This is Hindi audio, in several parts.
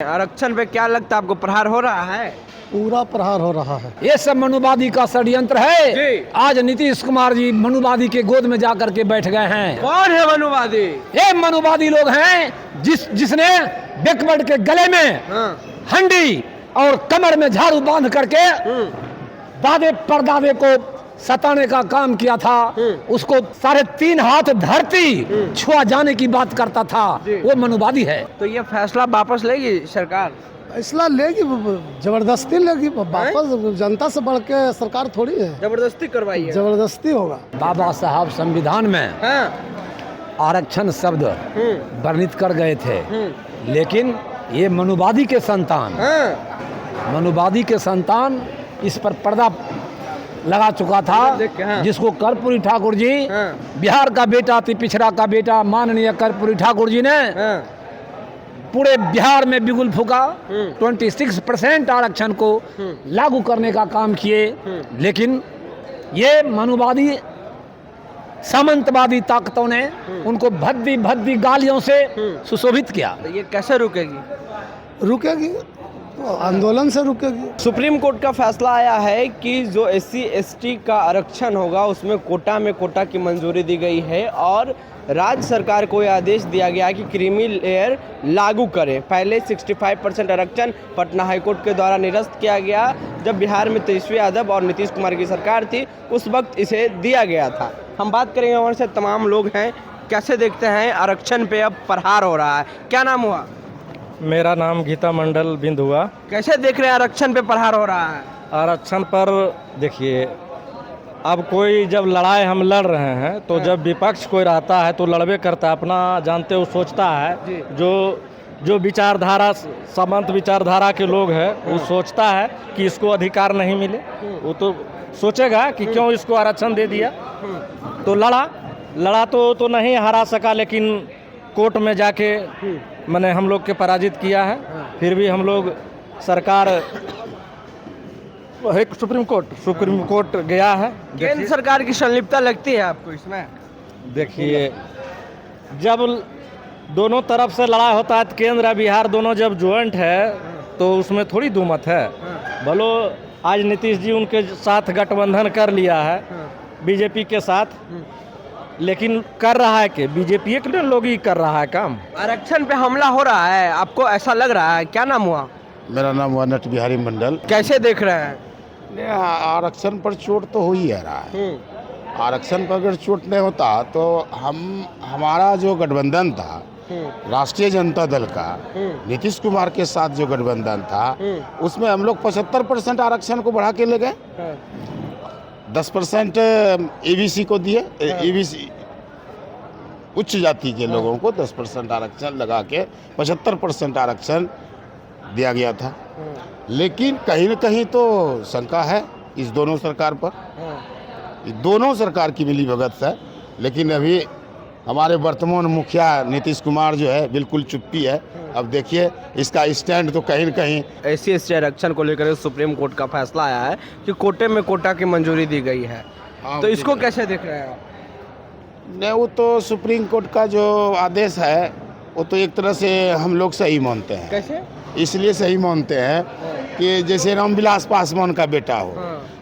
आरक्षण पे क्या लगता है आपको, प्रहार हो रहा है? पूरा प्रहार हो रहा है। ये सब मनुवादी का षड्यंत्र है। जी। आज नीतीश कुमार जी मनुवादी के गोद में जाकर के बैठ गए हैं। कौन है मनुवादी? ये मनुवादी लोग हैं जिसने बैकवर्ड के गले में हाँ। हंडी और कमर में झाड़ू बांध करके दादे परदादे को सताने का काम किया था। उसको 3.5 हाथ धरती छुआ जाने की बात करता था। जी। वो मनुवादी है। तो ये फैसला वापस लेगी सरकार? फैसला लेगी, जबरदस्ती लेगी वापस। जनता से बढ़ के सरकार थोड़ी है, जबरदस्ती करवाई है? जबरदस्ती होगा। बाबा साहब संविधान में हाँ। आरक्षण शब्द वर्णित कर गए थे, लेकिन ये मनुवादी के संतान हाँ। मनुवादी के संतान इस पर पर्दा लगा चुका था, देख के, हाँ। जिसको कर्पूरी ठाकुर जी, हाँ। बिहार का बेटा, अति पिछड़ा का बेटा माननीय कर्पूरी ठाकुर जी ने हाँ। पूरे बिहार में बिगुल फूका। 26% आरक्षण को लागू करने का काम किए, लेकिन ये मनुवादी सामंतवादी ताकतों ने उनको भद्दी भद्दी गालियों से सुशोभित किया। तो ये कैसे रुकेगी? रुकेगी तो आंदोलन से रुकेगी। सुप्रीम कोर्ट का फैसला आया है कि जो SC ST का आरक्षण होगा उसमें कोटा की मंजूरी दी गई है और राज्य सरकार को यह आदेश दिया गया कि क्रीमी लेयर लागू करे। पहले 65% आरक्षण पटना हाईकोर्ट के द्वारा निरस्त किया गया। जब बिहार में तेजस्वी यादव और नीतीश कुमार की सरकार थी उस वक्त इसे दिया गया था। हम बात करेंगे और से तमाम लोग हैं, कैसे देखते हैं आरक्षण पे अब प्रहार हो रहा है? क्या नाम हुआ? मेरा नाम गीता मंडल बिंद हुआ। कैसे देख रहे हैं आरक्षण पे प्रहार हो रहा है? आरक्षण पर देखिए, अब कोई जब लड़ाई हम लड़ रहे हैं तो जब विपक्ष कोई रहता है तो लड़बे करता है, अपना जानते हो सोचता है। जो विचारधारा सामंत विचारधारा के लोग हैं वो सोचता है कि इसको अधिकार नहीं मिले, वो तो सोचेगा कि क्यों इसको आरक्षण दे दिया। तो लड़ा तो नहीं हरा सका, लेकिन कोर्ट में जाके मैंने हम लोग के पराजित किया है। फिर भी हम लोग सरकार सुप्रीम कोर्ट गया है। केंद्र सरकार की संलिप्तता लगती है आपको इसमें? देखिए, जब दोनों तरफ से लड़ाई होता है तो केंद्र और बिहार दोनों जब ज्वाइंट है तो उसमें थोड़ी दुमत है। भलो आज नीतीश जी उनके साथ गठबंधन कर लिया है बीजेपी के साथ, लेकिन कर रहा है कि बीजेपी के लोग ही कर रहा है काम। आरक्षण पे हमला हो रहा है, आपको ऐसा लग रहा है? क्या नाम हुआ? मेरा नाम हुआ नट बिहारी मंडल। कैसे देख रहे हैं? आरक्षण पर चोट तो हो ही रहा है। आरक्षण पर अगर चोट नहीं होता तो हमारा जो गठबंधन था राष्ट्रीय जनता दल का, नीतीश कुमार के साथ जो गठबंधन था उसमें हम लोग 75% आरक्षण को बढ़ा के ले गए। 10% ABC को दिए। ABC उच्च जाति के लोगों को 10% आरक्षण लगा के 75% आरक्षण दिया गया था। लेकिन कहीं न कहीं तो शंका है इस दोनों सरकार पर। इस दोनों सरकार की मिलीभगत है, लेकिन अभी हमारे वर्तमान मुखिया नीतीश कुमार जो है बिल्कुल चुप्पी है। अब देखिए इसका स्टैंड तो कहीं न कहीं SC ST आरक्षण को लेकर सुप्रीम कोर्ट का फैसला आया है कि कोटे में कोटा की मंजूरी दी गई है। तो इसको कैसे देख रहे हैं आप? नहीं, वो तो सुप्रीम कोर्ट का जो आदेश है वो तो एक तरह से हम लोग सही मानते हैं। कैसे? इसलिए सही मानते हैं कि जैसे रामविलास पासवान का बेटा हो,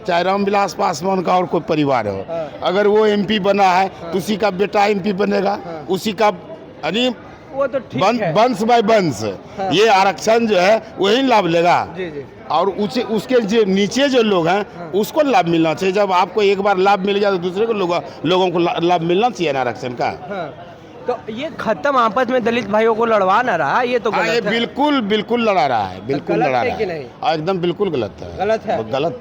चाहे रामविलास पासवान का और कोई परिवार हो, अगर वो MP बना है तो उसी का बेटा MP बनेगा, उसी का यानी वो तो ठीक है। वंश बाय वंश ये आरक्षण जो है वही लाभ लेगा। जी जी। और उसके जो नीचे जो लोग हैं उसको लाभ मिलना चाहिए। जब आपको एक बार लाभ मिल गया तो दूसरे को लोगों को लाभ मिलना चाहिए ना आरक्षण का। तो ये खत्म आपस में दलित भाइयों को लड़वा ना रहा, ये तो गलत है। बिल्कुल लड़ा रहा है, बिल्कुल लड़ा रहा कि नहीं? है। एकदम बिल्कुल गलत है। गलत है? गलत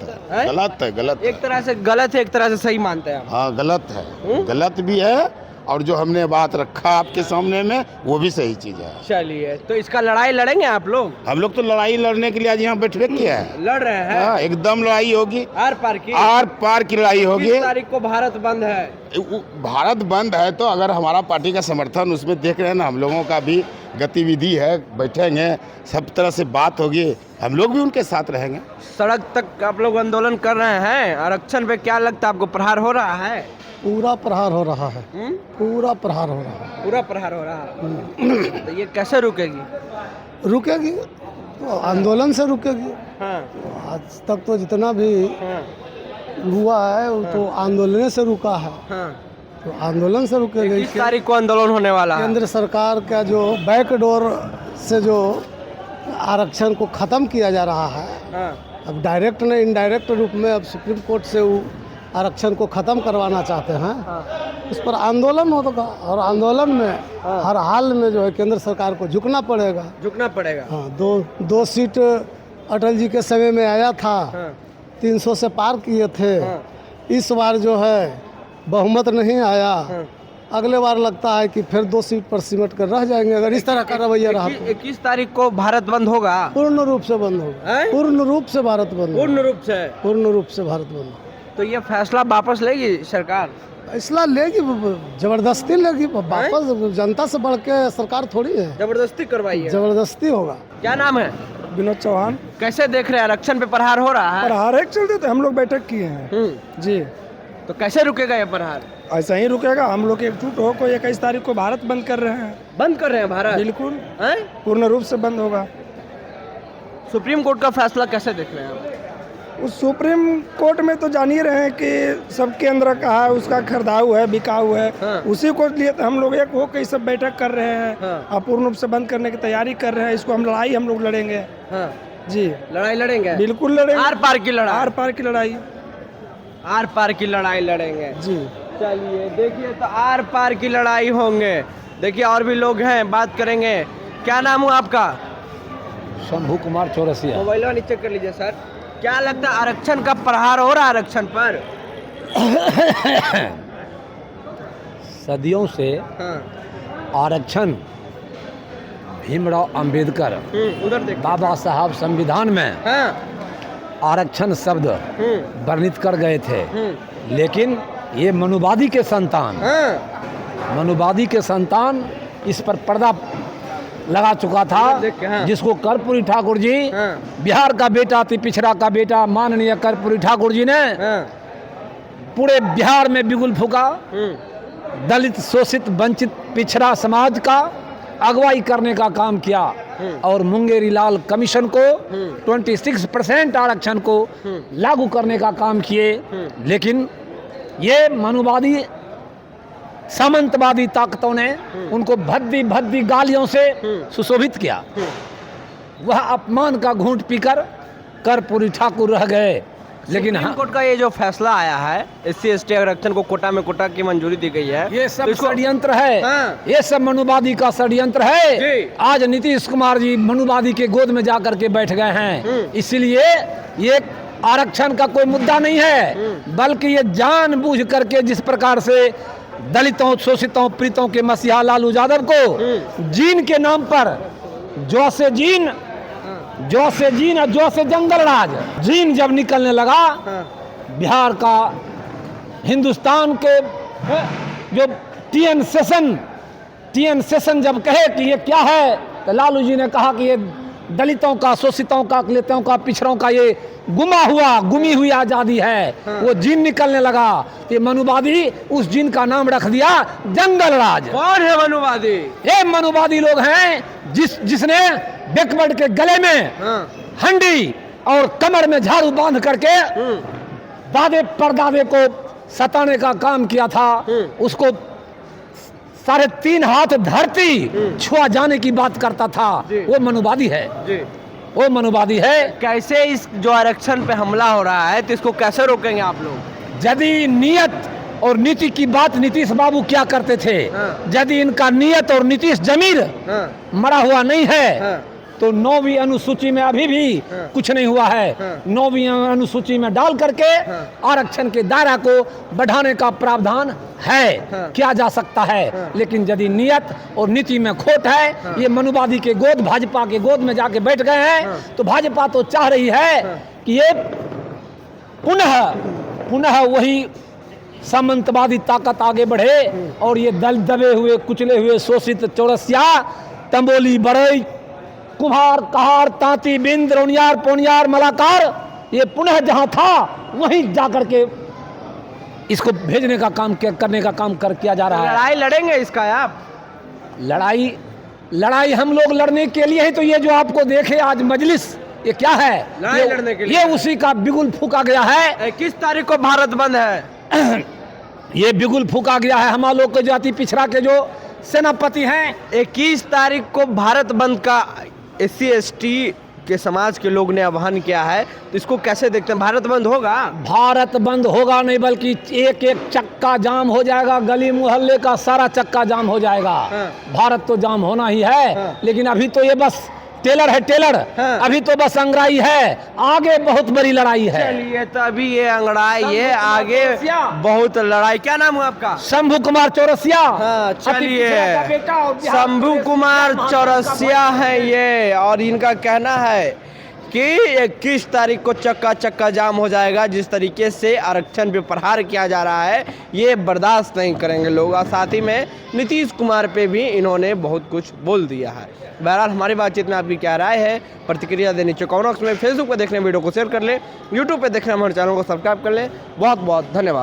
है। एक तरह से गलत है, एक तरह से सही मानते हैं आप? हाँ, गलत है। गलत भी है और जो हमने बात रखा आपके सामने में वो भी सही चीज है। चलिए, तो इसका लड़ाई लड़ेंगे आप लोग? हम लोग तो लड़ाई लड़ने के लिए आज यहाँ बैठे किया है। लड़ रहे हैं? हाँ, एकदम लड़ाई होगी। आर पार की लड़ाई होगी। 20 तारीख को भारत बंद है। भारत बंद है तो अगर हमारा पार्टी का समर्थन उसमें देख रहे हैं ना, हम लोगों का भी गतिविधि है, बैठेंगे, सब तरह से बात होगी, हम लोग भी उनके साथ रहेंगे। सड़क तक आप लोग आंदोलन कर रहे हैं, आरक्षण पे क्या लगता है आपको, प्रहार हो रहा है? पूरा प्रहार हो रहा है। पूरा प्रहार हो रहा है। पूरा प्रहार हो रहा है। तो ये कैसे रुकेगी? रुकेगी तो आंदोलन से रुकेगी। हाँ आज तक तो जितना भी हाँ हुआ है वो तो आंदोलन से रुका है, हाँ। तो आंदोलन से रुकेगी। किस तारीख को आंदोलन होने वाला है? केंद्र सरकार का जो बैकडोर से जो आरक्षण को ख़त्म किया जा रहा है, हाँ अब डायरेक्ट नहीं इनडायरेक्ट रूप में अब सुप्रीम कोर्ट से वो आरक्षण को ख़त्म करवाना चाहते हैं, हाँ उस पर आंदोलन होगा और आंदोलन में हर हाल में जो है केंद्र सरकार को झुकना पड़ेगा। झुकना पड़ेगा। हाँ, दो सीट अटल जी के समय में आया था, हाँ 300 से पार किए थे। हाँ। इस बार जो है बहुमत नहीं आया, हाँ। अगले बार लगता है कि फिर 2 सीट पर सिमट कर रह जाएंगे अगर इस तरह का रवैया रहा तो। 21 तारीख को भारत बंद होगा। पूर्ण रूप से बंद होगा, हैं? पूर्ण रूप से भारत बंद होगा, पूर्ण रूप से। पूर्ण रूप से भारत बंद होगा। तो ये फैसला वापस लेगी सरकार? फैसला लेगी, जबरदस्ती लेगी वापस। जनता से बढ़ के सरकार थोड़ी है, जबरदस्ती करवाई है। जबरदस्ती होगा। क्या नाम है? विनोद चौहान। कैसे देख रहे हैं आरक्षण पे प्रहार हो रहा है? प्रहार एक चलते तो हम लोग बैठक किए हैं जी। तो कैसे रुकेगा ये प्रहार? ऐसा ही रुकेगा, हम लोग एकजुट हो को 21 तारीख को भारत बंद कर रहे हैं। बंद कर रहे हैं भारत? बिल्कुल हैं? पूर्ण रूप से बंद होगा। सुप्रीम कोर्ट का फैसला कैसे देख रहे हैं आप? उस सुप्रीम कोर्ट में तो जान ही रहे हैं कि सब केंद्र का है, उसका खरीदाऊ है, बिकाऊ है। हाँ। उसी को लिए तो हम लोग एक हो के सब बैठक कर रहे हैं। हाँ। और पूर्ण रूप से बंद करने की तैयारी कर रहे हैं। इसको हम लोग लड़ेंगे हाँ जी। लड़ाई लड़ेंगे? बिल्कुल लड़ेंगे। आर पार की लड़ाई? आर पार की लड़ाई। आर पार की लड़ाई लड़ेंगे जी। चलिए देखिए, तो आर पार की लड़ाई होंगे। देखिए और भी लोग हैं, बात करेंगे। क्या नाम हुआ आपका? शंभू कुमार चौरसिया। मोबाइल नीचे कर लीजिए सर। क्या लगता है आरक्षण का प्रहार हो रहा है आरक्षण पर? सदियों से हाँ आरक्षण भीमराव अंबेडकर उधर देखिए। बाबा साहब संविधान में हाँ आरक्षण शब्द वर्णित कर गए थे, लेकिन ये मनुवादी के संतान हाँ मनुवादी के संतान इस पर पर्दा लगा चुका था, देख के, हाँ। जिसको कर्पूरी ठाकुर जी, हाँ। बिहार का बेटा अति पिछड़ा का बेटा माननीय कर्पूरी ठाकुर जी ने हाँ पूरे बिहार में बिगुल फूका। दलित, शोषित, वंचित, पिछड़ा समाज का अगुवाई करने का काम किया और मुंगेरी लाल कमीशन को 26% आरक्षण को लागू करने का काम किए। लेकिन ये मनुवादी सामंतवादी ताकतों ने उनको भद्दी भद्दी गालियों से सुशोभित किया। वह अपमान का घूंट पीकर कर्पूरी ठाकुर रह गए। लेकिन सुप्रीम कोर्ट का ये जो फैसला आया है, SC/ST आरक्षण को कोटा में कोटा की मंजूरी दी गई है, ये सब तो इसको- षड्यंत्र है। हाँ। ये सब मनुवादी का षड्यंत्र है। जी। आज नीतीश कुमार जी मनुवादी के गोद में जाकर के बैठ गए हैं। इसलिए ये आरक्षण का कोई मुद्दा नहीं है, बल्कि ये जानबूझ करके जिस प्रकार से दलितों, शोषितों, पीड़ितों के मसीहा लालू यादव को जीन के नाम पर जो से जीन और जो से जंगल राज, जीन जब निकलने लगा बिहार का, हिंदुस्तान के जो TN सेशन जब कहे कि ये क्या है, तो लालू जी ने कहा कि ये दलितों का, शोषितों का, अकलितों का, पिछड़ों का ये गुमी हुई आज़ादी है। वो जीन निकलने लगा, ये मनुवादी उस जीन का नाम रख दिया जंगल राज। कौन है मनुवादी? ये मनुवादी लोग हैं जिसने बैकवर्ड के गले में हंडी और कमर में झाड़ू बांध करके दादे परदादे को सताने का काम किया था। उसको 3.5 हाथ धरती छुआ जाने की बात करता था। वो मनुवादी है जी। वो मनुवादी है। कैसे इस जो आरक्षण पे हमला हो रहा है, तो इसको कैसे रोकेंगे आप लोग? यदि नियत और नीति की बात नीतीश बाबू क्या करते थे, यदि इनका नियत और नीतीश जमीर मरा हुआ नहीं है तो 9वीं अनुसूची में अभी भी कुछ नहीं हुआ है। 9वीं अनुसूची में डाल करके आरक्षण के दायरा को बढ़ाने का प्रावधान है, किया जा सकता है। लेकिन यदि नियत और नीति में खोट है, ये मनुवादी के गोद, भाजपा के गोद में जाके बैठ गए हैं, तो भाजपा तो चाह रही है कि ये पुनः वही सामंतवादी ताकत आगे बढ़े और ये दबे हुए, कुचले हुए, शोषित चौरसिया, तंबोली, बड़ई, कुम्हार, कहार, तांती, बिंद, रौनियार, पोनियार, मलाकार, ये पुनः जहां था वहीं जाकर के इसको भेजने का काम, करने का काम किया जा रहा है। लड़ाई लड़ेंगे इसका आप? लड़ाई लड़ाई हम लोग लड़ने के लिए ही तो ये जो आपको देखे आज मजलिस ये क्या है? लड़ाई लड़ने के लिए ये उसी का बिगुल फूका गया है। किस तारीख को भारत बंद है? ये बिगुल फूका गया है। हम लोग के जाति पिछड़ा के जो सेनापति हैं, 21 तारीख को भारत बंद का SC ST के समाज के लोग ने आह्वान किया है, तो इसको कैसे देखते हैं? भारत बंद होगा? भारत बंद होगा नहीं बल्कि एक एक चक्का जाम हो जाएगा, गली मोहल्ले का सारा चक्का जाम हो जाएगा। हाँ। भारत तो जाम होना ही है। हाँ। लेकिन अभी तो ये बस टेलर है, टेलर। हाँ। अभी तो बस अंगड़ाई है, आगे बहुत बड़ी लड़ाई है। चलिए, तो अभी ये अंगड़ाई है, आगे बहुत लड़ाई। क्या नाम है आपका? शंभू कुमार चौरसिया। हाँ, चलिए, शंभू कुमार चौरसिया है ये, और इनका कहना है कि 21 तारीख को चक्का चक्का जाम हो जाएगा। जिस तरीके से आरक्षण पे प्रहार किया जा रहा है, ये बर्दाश्त नहीं करेंगे लोग। और साथ ही में नीतीश कुमार पे भी इन्होंने बहुत कुछ बोल दिया है। बहरहाल, हमारी बातचीत में आपकी क्या राय है, प्रतिक्रिया देने कमेंट बॉक्स में। फेसबुक पर देखने वीडियो को शेयर कर ले, यूट्यूब पे देखने हमारे चैनल को सब्सक्राइब कर ले। बहुत बहुत धन्यवाद।